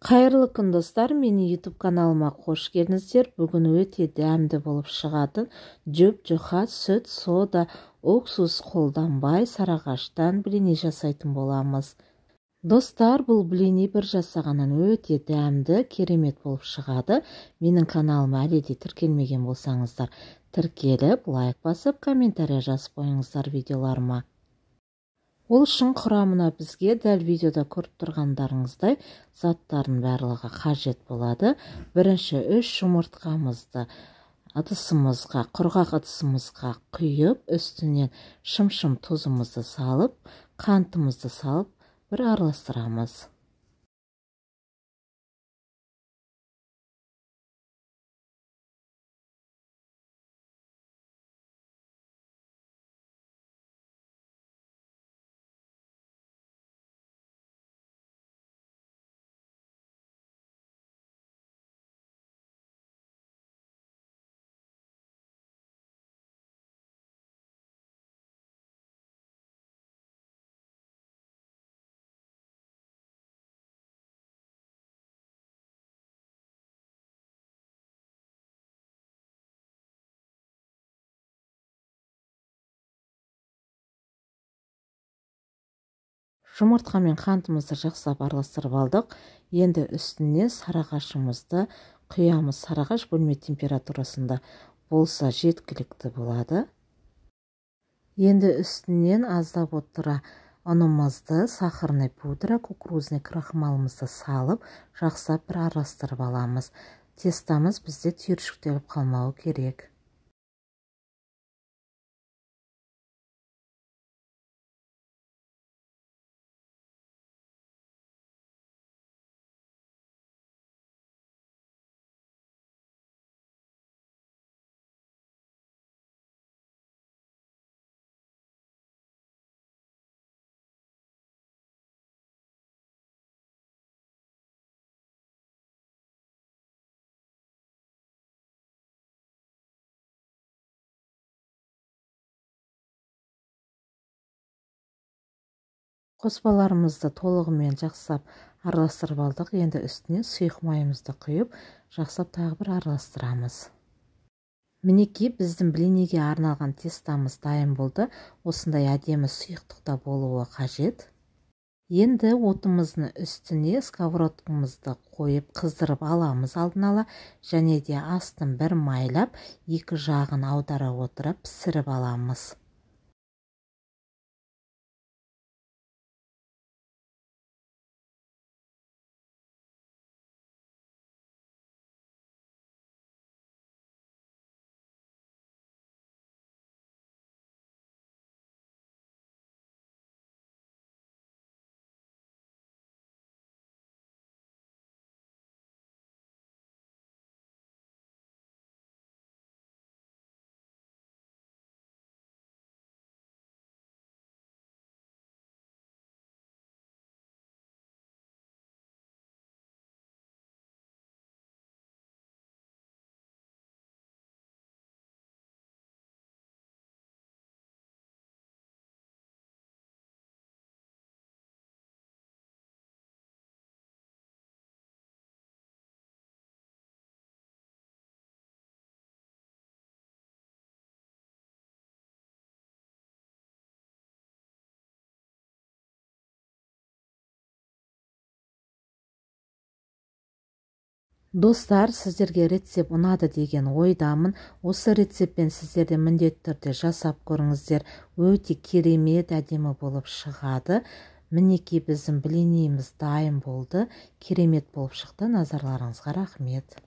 Қайырлы күн достар, мені YouTube каналыма қош келдіңіздер. Бүгін өте дәмді болып шығатын жүп-жүқа сүт, сода, уксус қолданбай сарағаштан блини жасайтын боламыз. Достар, бұл блини бір жасағаннан өте дәмді, керемет болып шығады. Менің каналыма әлі де тіркелмеген болсаңыздар, тіркеліп, лайк басып, комментария жазып қойыңыздар видеоларыма. Ол үшін құрамына бізге дәл видеода көріп тұрғандарыңыздай заттардың барлығы қажет болады. Бірінші 3 жұмыртқамызды ыдысымызға, құрғақ ыдысымызға құйып, үстінен шым-шым тұзымызды салып, қантымызды салып, бір араластырамыз. Жұмыртқа мен қантымызды жақсылап араластырып алдық. Енді үстіне сарағашымызды құямыз. Сарағаш бөлме температурасында болса жеткілікті болады. Енді үстінен аздап отыра ұнымызды, сахарный пудра, кукурузный крахмалымызды салып, жақсылап бір араластырып аламыз. Тестамыз бізде түйіршіктеліп қалмауы керек. Қоспаларымызды толығымен жақсылап араластырып алдық. Енді үстіне сұйық майымызды құйып, жақсылап тағы бір араластырамыз. Мінекей біздің блиниге арналған тестамыз дайын болды. Осындай әдемі сұйықтықта болуы қажет. Енді отымыздың үстіне сковородкамызды қойып қыздырып аламыз алдын ала, және де астын бір майлап, екі жағын аудара отырып пісіріп аламыз. Достар, сіздерге рецепт ұнады деген ойдамын. Осы рецептпен сіздерде міндетті түрде жасап көріңіздер. Өте керемет, әдемі болып шығады. Мінекей біздің блиніміз дайын болды. Керемет болып шықты. Назарларыңызға рахмет.